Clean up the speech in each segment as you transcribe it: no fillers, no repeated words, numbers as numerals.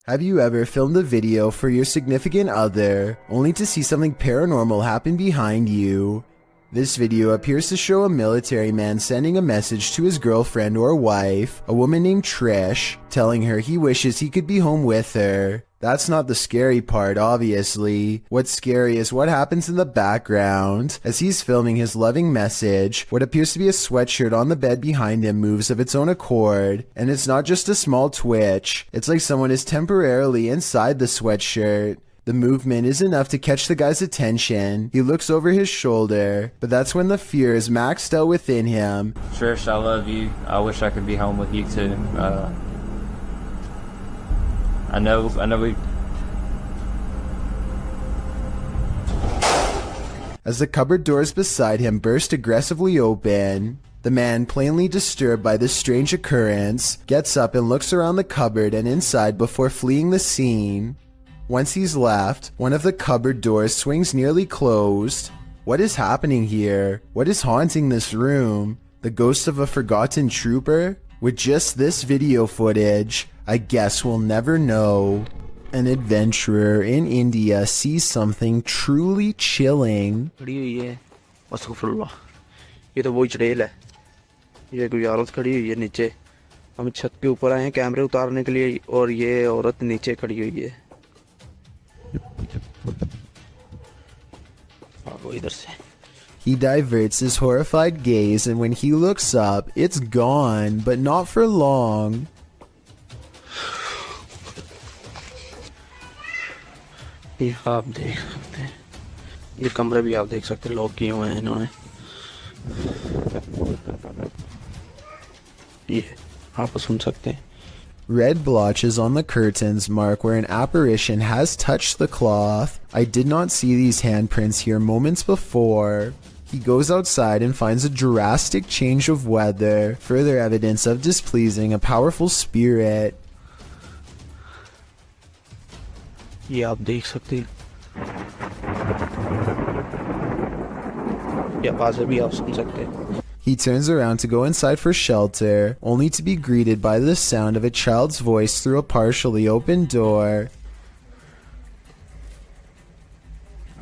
Have you ever filmed a video for your significant other, only to see something paranormal happen behind you? This video appears to show a military man sending a message to his girlfriend or wife, a woman named Trish, telling her he wishes he could be home with her. That's not the scary part, obviously. What's scary is what happens in the background. As he's filming his loving message, what appears to be a sweatshirt on the bed behind him moves of its own accord. And it's not just a small twitch. It's like someone is temporarily inside the sweatshirt. The movement is enough to catch the guy's attention. He looks over his shoulder, but that's when the fear is maxed out within him. Trish, I love you. I wish I could be home with you too. I know we... As the cupboard doors beside him burst aggressively open, the man, plainly disturbed by this strange occurrence, gets up and looks around the cupboard and inside before fleeing the scene. Once he's left, one of the cupboard doors swings nearly closed. What is happening here? What is haunting this room? The ghost of a forgotten trooper? With just this video footage, I guess we'll never know. An adventurer in India sees something truly chilling. ये तो वही चुड़ैल है। ये कोई औरत खड़ी हुई है नीचे। हम छत के ऊपर आए हैं कैमरे उतारने के लिए और ये औरत नीचे खड़ी हुई है। वो इधर से। He diverts his horrified gaze, and when he looks up, it's gone, but not for long. ये आप देख सकते हैं, ये कमरे भी आप देख सकते हैं, लॉक किए हुए हैं इन्होंने। ये आप सुन सकते हैं। Red blotches on the curtains mark where an apparition has touched the cloth. I did not see these handprints here moments before. He goes outside and finds a drastic change of weather, further evidence of displeasing a powerful spirit. ये आप देख सकते हैं, ये आवाज़ें भी आप सुन सकते हैं। He turns around to go inside for shelter, only to be greeted by the sound of a child's voice through a partially open door.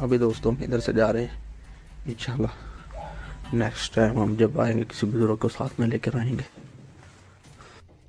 अभी दोस्तों हम इधर से जा रहे हैं, इंशाल्लाह नेक्स्ट टाइम हम जब आएंगे किसी बुजुर्ग को साथ में लेकर आएंगे।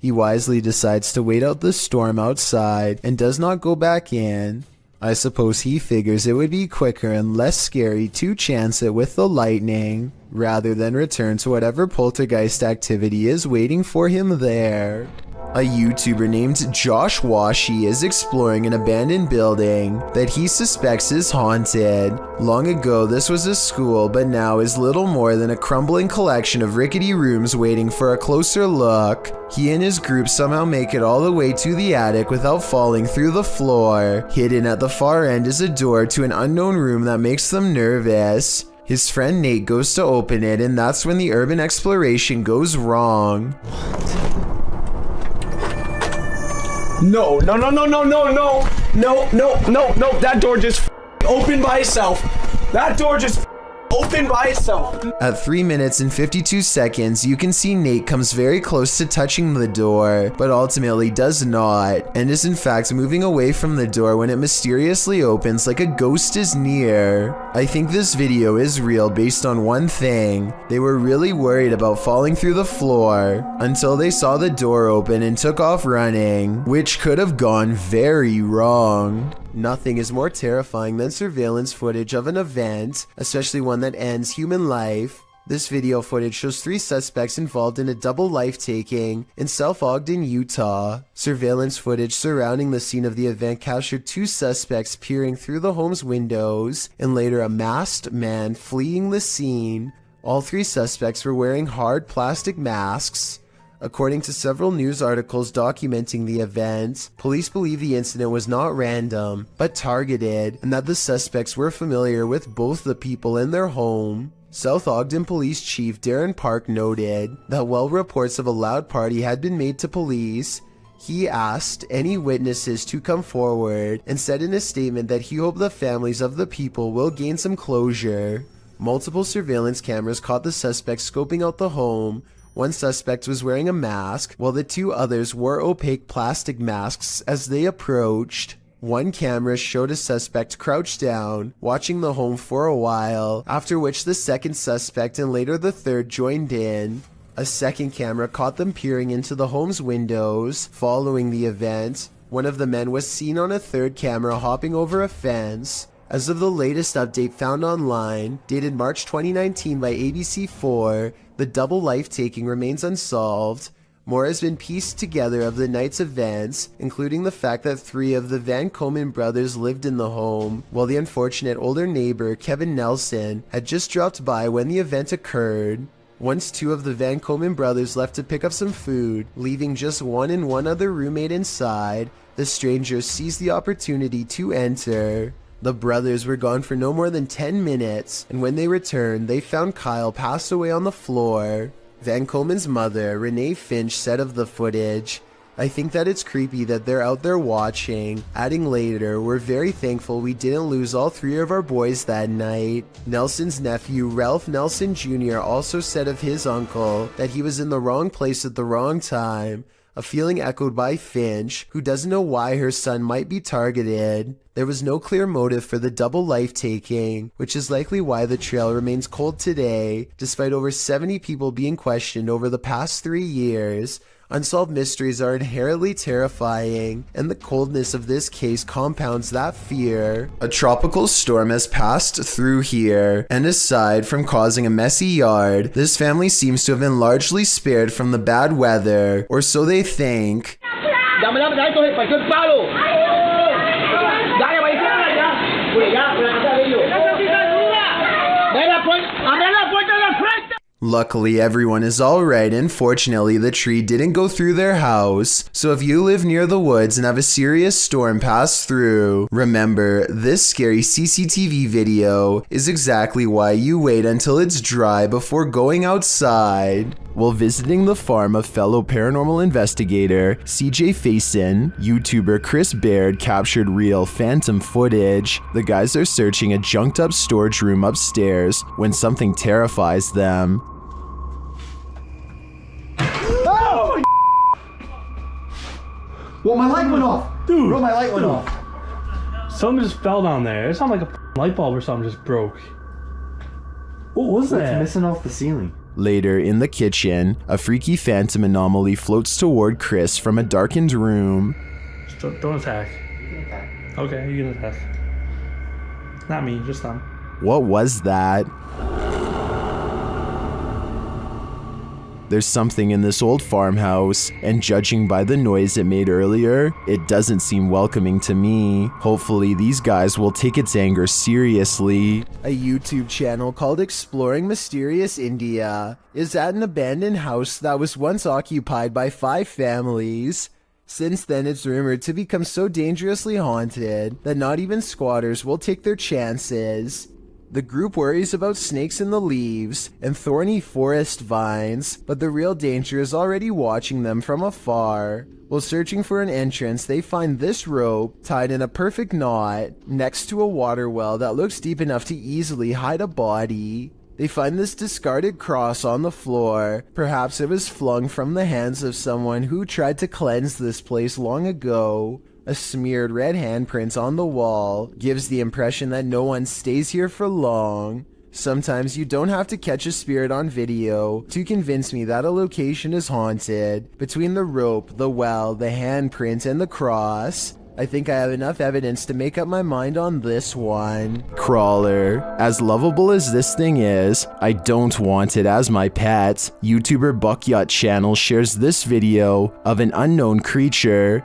He wisely decides to wait out the storm outside and does not go back in. I suppose he figures it would be quicker and less scary to chance it with the lightning, rather than return to whatever poltergeist activity is waiting for him there. A YouTuber named Josh Washi is exploring an abandoned building that he suspects is haunted. Long ago this was a school, but now is little more than a crumbling collection of rickety rooms waiting for a closer look. He and his group somehow make it all the way to the attic without falling through the floor. Hidden at the far end is a door to an unknown room that makes them nervous. His friend Nate goes to open it, and that's when the urban exploration goes wrong. No, that door just opened by itself. That door just opened by itself. At 3 minutes and 52 seconds, you can see Nate comes very close to touching the door, but ultimately does not, and is in fact moving away from the door when it mysteriously opens like a ghost is near. I think this video is real based on one thing. They were really worried about falling through the floor until they saw the door open and took off running, which could have gone very wrong. Nothing is more terrifying than surveillance footage of an event, especially one that ends human life. This video footage shows 3 suspects involved in a double life-taking in South Ogden, Utah. Surveillance footage surrounding the scene of the event captured 2 suspects peering through the home's windows, and later a masked man fleeing the scene. All 3 suspects were wearing hard plastic masks. According to several news articles documenting the event, police believe the incident was not random, but targeted, and that the suspects were familiar with both the people in their home. South Ogden Police Chief Darren Park noted that while reports of a loud party had been made to police, he asked any witnesses to come forward and said in a statement that he hoped the families of the people will gain some closure. Multiple surveillance cameras caught the suspects scoping out the home, One suspect was wearing a mask, while the two others wore opaque plastic masks as they approached. One camera showed a suspect crouched down, watching the home for a while, after which the second suspect and later the third joined in. A second camera caught them peering into the home's windows. Following the event, one of the men was seen on a third camera hopping over a fence. As of the latest update found online, dated March 2019 by ABC4, the double life-taking remains unsolved. More has been pieced together of the night's events, including the fact that 3 of the Van Komen brothers lived in the home, while the unfortunate older neighbor, Kevin Nelson, had just dropped by when the event occurred. Once 2 of the Van Komen brothers left to pick up some food, leaving just one and one other roommate inside, the strangers seized the opportunity to enter. The brothers were gone for no more than 10 minutes, and when they returned, they found Kyle passed away on the floor. Van Komen's mother, Renee Finch, said of the footage, "I think that it's creepy that they're out there watching." Adding later, "We're very thankful we didn't lose all 3 of our boys that night." Nelson's nephew, Ralph Nelson Jr., also said of his uncle that he was in the wrong place at the wrong time, a feeling echoed by Finch, who doesn't know why her son might be targeted. There was no clear motive for the double life-taking, which is likely why the trail remains cold today, despite over 70 people being questioned over the past 3 years. Unsolved mysteries are inherently terrifying, and the coldness of this case compounds that fear. A tropical storm has passed through here, and aside from causing a messy yard, this family seems to have been largely spared from the bad weather, or so they think. Luckily, everyone is alright, and fortunately, the tree didn't go through their house. So if you live near the woods and have a serious storm pass through, remember, this scary CCTV video is exactly why you wait until it's dry before going outside. While visiting the farm of fellow paranormal investigator CJ Faison, YouTuber Chris Baird captured real phantom footage. The guys are searching a junked up storage room upstairs when something terrifies them. Oh! Well, my light went off. Dude. Bro, my light went off. Something just fell down there. It sounded like a light bulb or something just broke. What was that? It's missing off the ceiling. Later, in the kitchen, a freaky phantom anomaly floats toward Chris from a darkened room. Just don't attack. Okay, you can attack. Not me, just them. What was that? There's something in this old farmhouse, and judging by the noise it made earlier, it doesn't seem welcoming to me. Hopefully these guys will take its anger seriously. A YouTube channel called Exploring Mysterious India is at an abandoned house that was once occupied by 5 families. Since then, it's rumored to become so dangerously haunted that not even squatters will take their chances. The group worries about snakes in the leaves and thorny forest vines, but the real danger is already watching them from afar. While searching for an entrance, they find this rope tied in a perfect knot next to a water well that looks deep enough to easily hide a body. They find this discarded cross on the floor. Perhaps it was flung from the hands of someone who tried to cleanse this place long ago. A smeared red handprint on the wall gives the impression that no one stays here for long. Sometimes you don't have to catch a spirit on video to convince me that a location is haunted. Between the rope, the well, the handprint, and the cross, I think I have enough evidence to make up my mind on this one. Crawler. As lovable as this thing is, I don't want it as my pet. YouTuber Buckyut Channel shares this video of an unknown creature.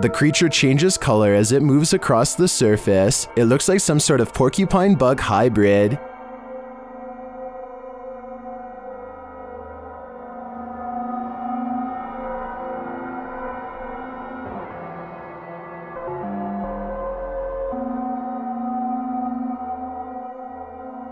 The creature changes color as it moves across the surface. It looks like some sort of porcupine bug hybrid.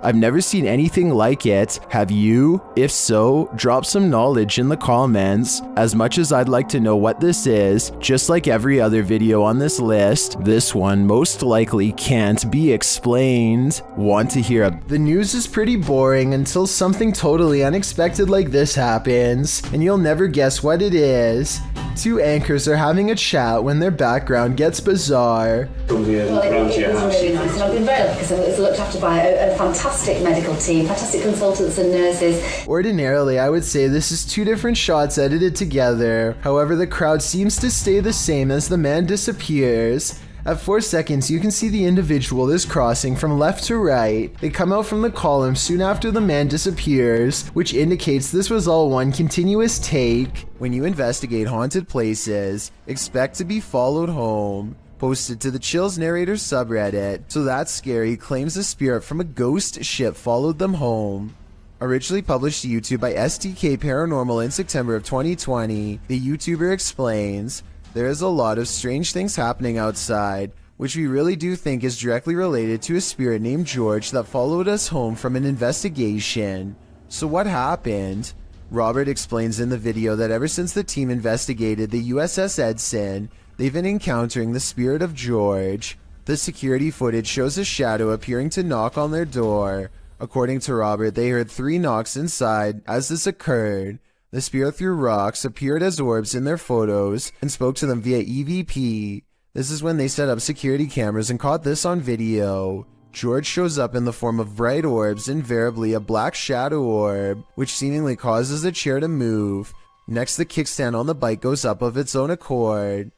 I've never seen anything like it. Have you? If so, drop some knowledge in the comments. As much as I'd like to know what this is, just like every other video on this list, this one most likely can't be explained. Want to hear The news is pretty boring until something totally unexpected like this happens, and you'll never guess what it is. Two anchors are having a chat when their background gets bizarre. Well, it was really nice, and I've been very lucky because I was looked after by a fantastic medical team, fantastic consultants and nurses. Ordinarily, I would say this is two different shots edited together. However, the crowd seems to stay the same as the man disappears. At 4 seconds, you can see the individual is crossing from left to right. They come out from the column soon after the man disappears, which indicates this was all one continuous take. When you investigate haunted places, expect to be followed home. Posted to the Chills Narrator subreddit, So That's Scary claims a spirit from a ghost ship followed them home. Originally published to YouTube by STK Paranormal in September of 2020, the YouTuber explains, there is a lot of strange things happening outside, which we really do think is directly related to a spirit named George that followed us home from an investigation. So what happened? Robert explains in the video that ever since the team investigated the USS Edson, they've been encountering the spirit of George. The security footage shows a shadow appearing to knock on their door. According to Robert, they heard 3 knocks inside as this occurred. The spirit threw rocks, appeared as orbs in their photos, and spoke to them via EVP. This is when they set up security cameras and caught this on video. George shows up in the form of bright orbs, invariably a black shadow orb, which seemingly causes the chair to move. Next, the kickstand on the bike goes up of its own accord.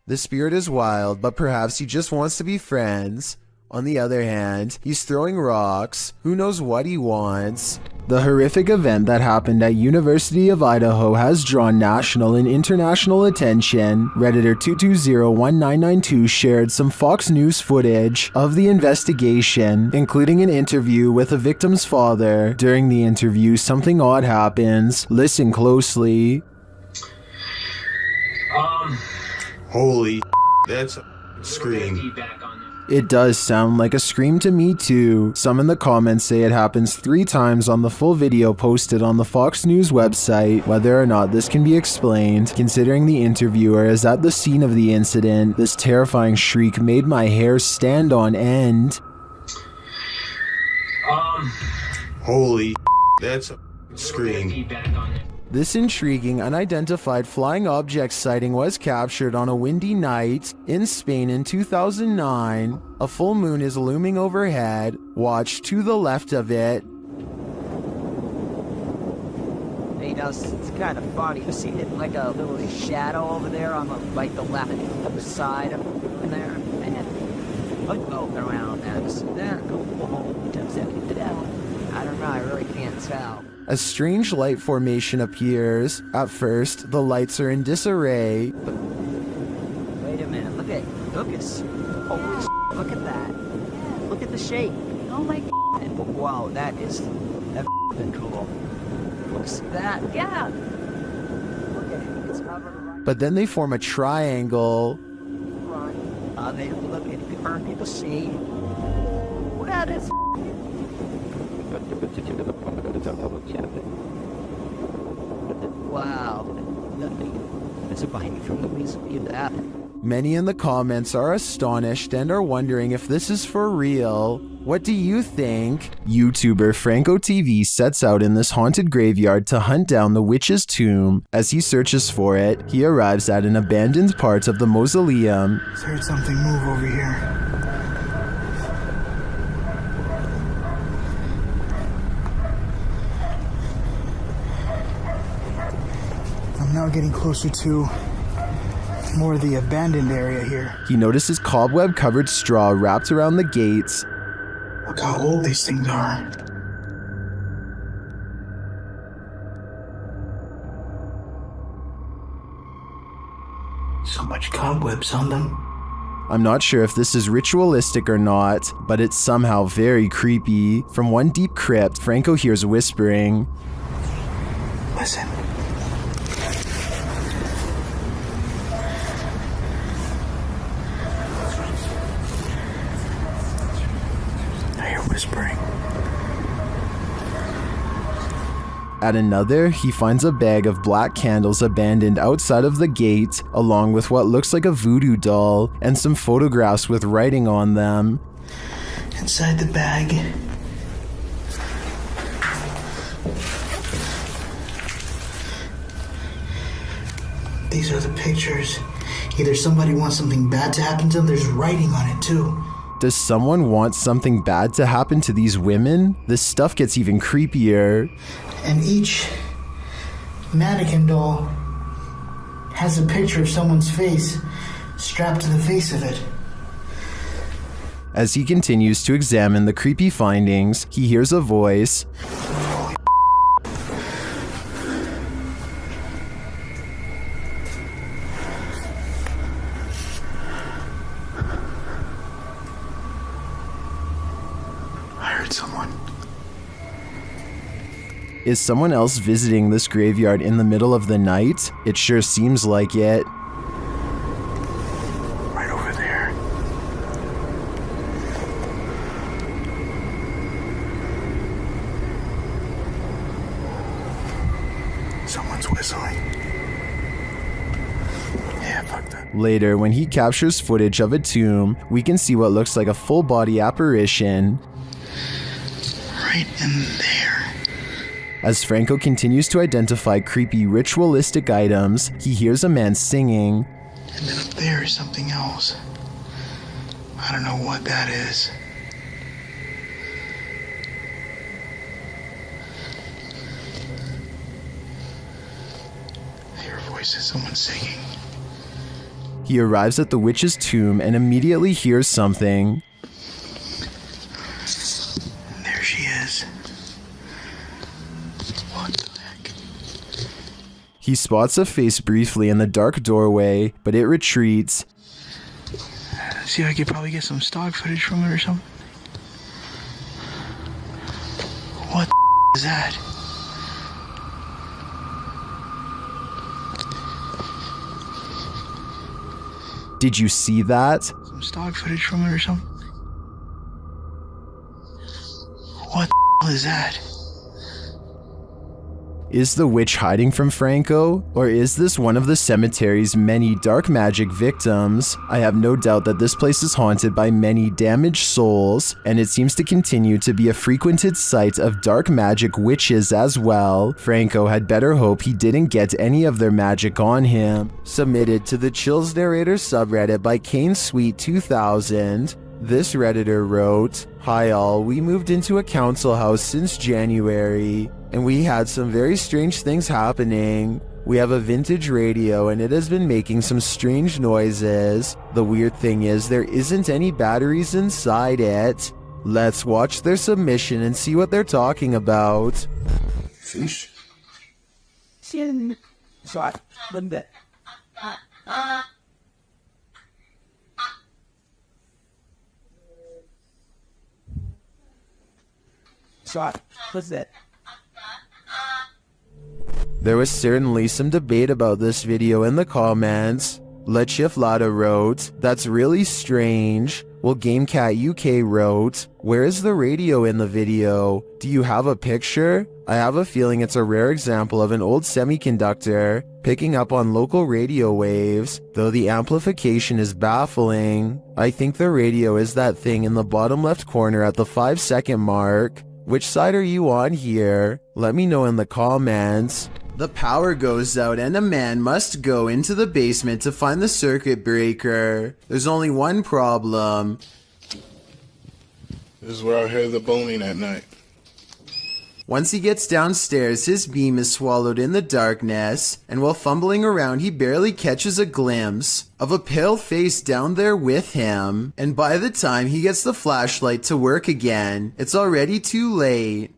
The spirit is wild, but perhaps he just wants to be friends. On the other hand, he's throwing rocks. Who knows what he wants? The horrific event that happened at University of Idaho has drawn national and international attention. Redditor 2201992 shared some Fox News footage of the investigation, including an interview with the victim's father. During the interview, something odd happens. Listen closely. Holy that's a scream. It does sound like a scream to me too. Some in the comments say it happens 3 times on the full video posted on the Fox News website. Whether or not this can be explained, considering the interviewer is at the scene of the incident, this terrifying shriek made my hair stand on end. Holy that's a scream. This intriguing unidentified flying object sighting was captured on a windy night in Spain in 2009. A full moon is looming overhead. Watch to the left of it. You know, it's kind of funny. You see it like a little shadow over there on the left side of there. And I'll go around and there. I don't know. I really can't tell. A strange light formation appears. At first, the lights are in disarray. Wait a minute, look at holy look at that. Look at the shape. Oh my wow, that's cool. Looks at that. Yeah. Look at it. It's covered right. But then they form a triangle. They look at it. People see. That is. Wow. That's a behind from the museum. That. Many in the comments are astonished and are wondering if this is for real. What do you think? YouTuber Franco TV sets out in this haunted graveyard to hunt down the witch's tomb. As he searches for it, he arrives at an abandoned part of the mausoleum. I heard something move over here. I'm now getting closer to more of the abandoned area here. He notices cobweb-covered straw wrapped around the gates. Look how old these things are. So much cobwebs on them. I'm not sure if this is ritualistic or not, but it's somehow very creepy. From one deep crypt, Franco hears whispering. Listen. I hear whispering. At another, he finds a bag of black candles abandoned outside of the gate, along with what looks like a voodoo doll and some photographs with writing on them. Inside the bag, these are the pictures. Either somebody wants something bad to happen to them, there's writing on it too. Does someone want something bad to happen to these women? This stuff gets even creepier. And each mannequin doll has a picture of someone's face strapped to the face of it. As he continues to examine the creepy findings, he hears a voice. Someone. Is someone else visiting this graveyard in the middle of the night? It sure seems like it. Right over there. Someone's whistling. Yeah, fuck that. Later, when he captures footage of a tomb, we can see what looks like a full-body apparition. Right in there. As Franco continues to identify creepy ritualistic items, he hears a man singing. And then up there is something else. I don't know what that is. I hear voices, someone singing. He arrives at the witch's tomb and immediately hears something. There she is. What the heck? He spots a face briefly in the dark doorway, but it retreats. See, I could probably get some stock footage from it or something. What the is that? Did you see that? Some stock footage from it or something. What the is that? Is the witch hiding from Franco? Or is this one of the cemetery's many dark magic victims? I have no doubt that this place is haunted by many damaged souls, and it seems to continue to be a frequented site of dark magic witches as well. Franco had better hope he didn't get any of their magic on him. Submitted to the Chills Narrator subreddit by Kane Sweet 2000. This Redditor wrote, "Hi all, we moved into a council house since January, and we had some very strange things happening. We have a vintage radio and it has been making some strange noises. The weird thing is there isn't any batteries inside it. Let's watch their submission and see what they're talking about." Fish? What's that? There was certainly some debate about this video in the comments. Lechiflada wrote, "That's really strange." Well, GameCat UK wrote, "Where is the radio in the video? Do you have a picture? I have a feeling it's a rare example of an old semiconductor picking up on local radio waves, though the amplification is baffling. I think the radio is that thing in the bottom left corner at the 5-second mark. Which side are you on here? Let me know in the comments." The power goes out and a man must go into the basement to find the circuit breaker. There's only one problem. This is where I hear the boning at night. Once he gets downstairs, his beam is swallowed in the darkness, and while fumbling around, he barely catches a glimpse of a pale face down there with him. And by the time he gets the flashlight to work again, it's already too late.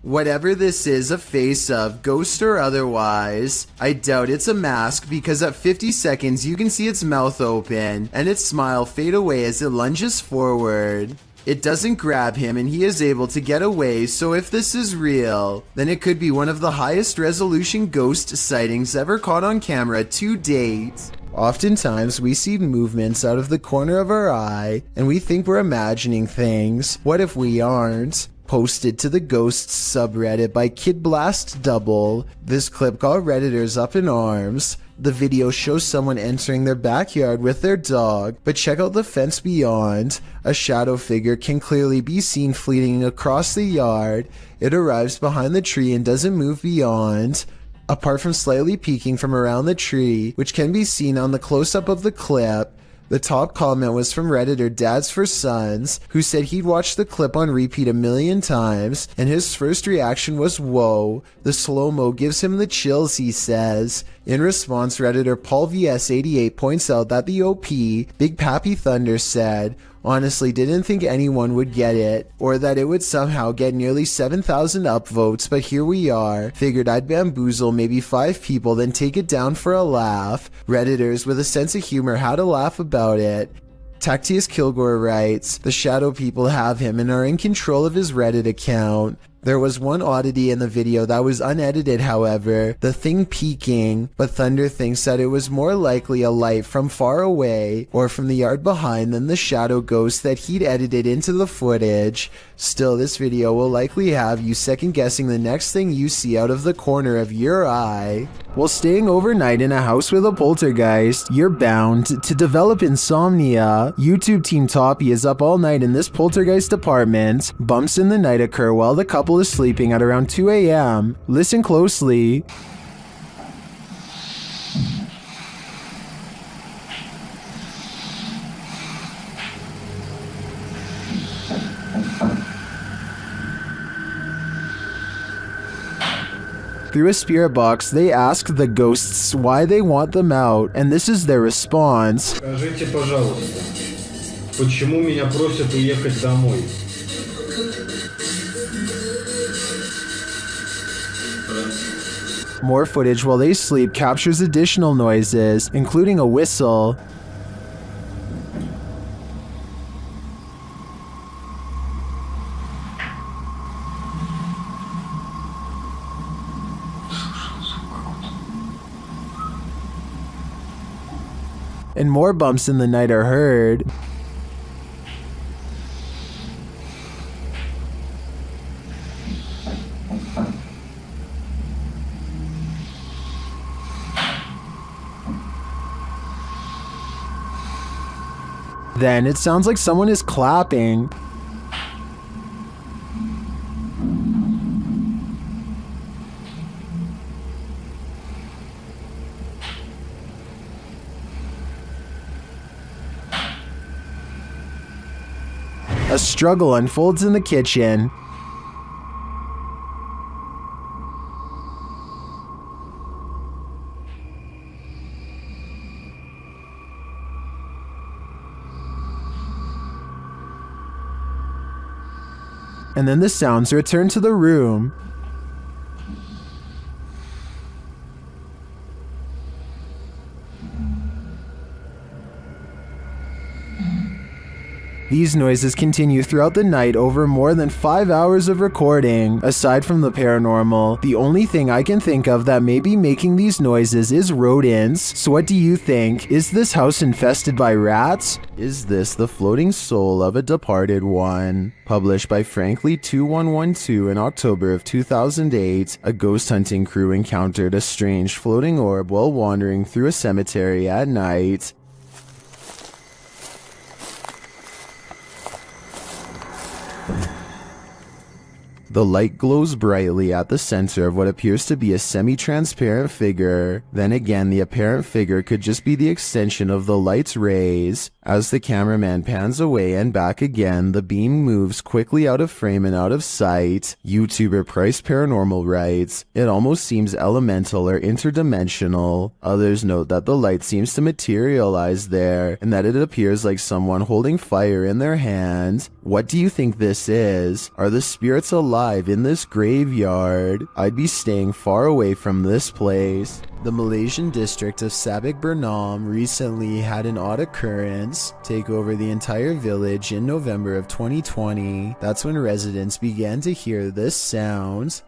Whatever this is a face of, ghost or otherwise, I doubt it's a mask because at 50 seconds you can see its mouth open and its smile fade away as it lunges forward. It doesn't grab him and he is able to get away, so if this is real, then it could be one of the highest resolution ghost sightings ever caught on camera to date. Oftentimes, we see movements out of the corner of our eye, and we think we're imagining things. What if we aren't? Posted to the Ghosts subreddit by Kid Blast Double, this clip got Redditors up in arms. The video shows someone entering their backyard with their dog, but check out the fence beyond. A shadow figure can clearly be seen fleeting across the yard. It arrives behind the tree and doesn't move beyond. Apart from slightly peeking from around the tree, which can be seen on the close-up of the clip, the top comment was from Redditor Dads for Sons, who said he'd watched the clip on repeat 1,000,000 times, and his first reaction was, "Whoa, the slow-mo gives him the chills," he says. In response, Redditor Paul VS88 points out that the OP, Big Pappy Thunder, said, "Honestly didn't think anyone would get it, or that it would somehow get nearly 7,000 upvotes, but here we are. Figured I'd bamboozle maybe 5 people, then take it down for a laugh." Redditors with a sense of humor had a laugh about it. Tactius Kilgore writes, "The shadow people have him and are in control of his Reddit account." There was one oddity in the video that was unedited, however, the thing peeking, but Thunder thinks that it was more likely a light from far away or from the yard behind than the shadow ghost that he'd edited into the footage. Still, this video will likely have you second guessing the next thing you see out of the corner of your eye. While staying overnight in a house with a poltergeist, you're bound to develop insomnia. YouTube Team Toppy is up all night in this poltergeist apartment. Bumps in the night occur while the couple is sleeping at around 2 a.m. Listen closely. Through a spirit box, they ask the ghosts why they want them out, and this is their response. Скажите, пожалуйста, почему меня просят уехать домой? More footage while they sleep captures additional noises, including a whistle. And more bumps in the night are heard. Then it sounds like someone is clapping. A struggle unfolds in the kitchen. And then the sounds return to the room. These noises continue throughout the night over more than 5 hours of recording. Aside from the paranormal, the only thing I can think of that may be making these noises is rodents. So what do you think? Is this house infested by rats? Is this the floating soul of a departed one? Published by Frankly2112 in October of 2008, a ghost hunting crew encountered a strange floating orb while wandering through a cemetery at night. The light glows brightly at the center of what appears to be a semi-transparent figure. Then again, the apparent figure could just be the extension of the light's rays. As the cameraman pans away and back again, the beam moves quickly out of frame and out of sight. YouTuber Price Paranormal writes, "It almost seems elemental or interdimensional." Others note that the light seems to materialize there, and that it appears like someone holding fire in their hand. What do you think this is? Are the spirits alive in this graveyard? I'd be staying far away from this place. The Malaysian district of Sabak Bernam recently had an odd occurrence take over the entire village in November of 2020. That's when residents began to hear this sound.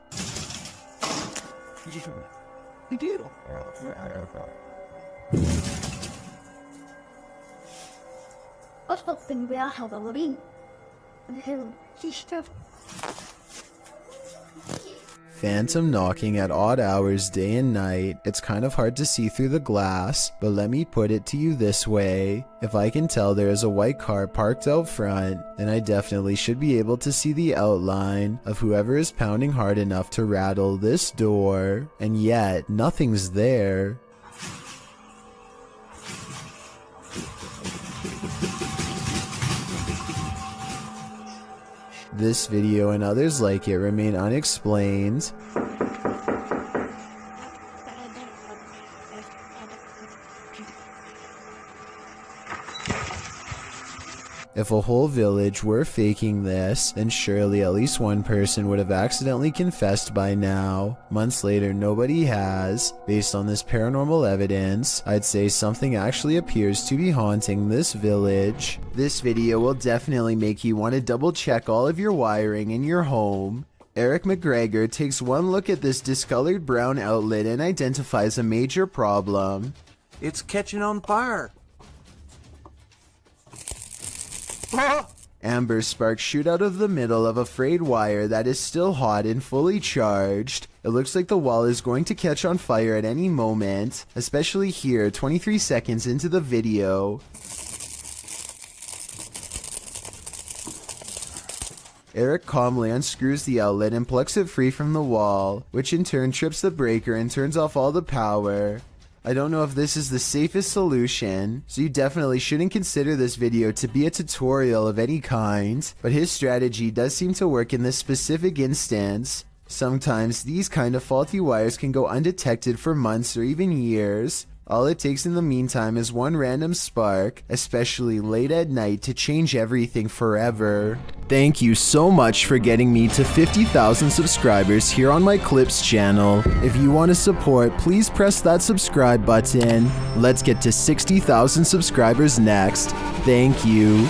Phantom knocking at odd hours day and night. It's kind of hard to see through the glass, but let me put it to you this way. If I can tell there is a white car parked out front, then I definitely should be able to see the outline of whoever is pounding hard enough to rattle this door. And yet, nothing's there. This video and others like it remain unexplained. If a whole village were faking this, then surely at least one person would have accidentally confessed by now. Months later, nobody has. Based on this paranormal evidence, I'd say something actually appears to be haunting this village. This video will definitely make you want to double check all of your wiring in your home. Eric McGregor takes one look at this discolored brown outlet and identifies a major problem. It's catching on fire. Amber sparks shoot out of the middle of a frayed wire that is still hot and fully charged. It looks like the wall is going to catch on fire at any moment, especially here 23 seconds into the video. Eric calmly unscrews the outlet and plucks it free from the wall, which in turn trips the breaker and turns off all the power. I don't know if this is the safest solution, so you definitely shouldn't consider this video to be a tutorial of any kind, but his strategy does seem to work in this specific instance. Sometimes these kind of faulty wires can go undetected for months or even years. All it takes in the meantime is one random spark, especially late at night, to change everything forever. Thank you so much for getting me to 50,000 subscribers here on my Clips channel. If you want to support, please press that subscribe button. Let's get to 60,000 subscribers next. Thank you.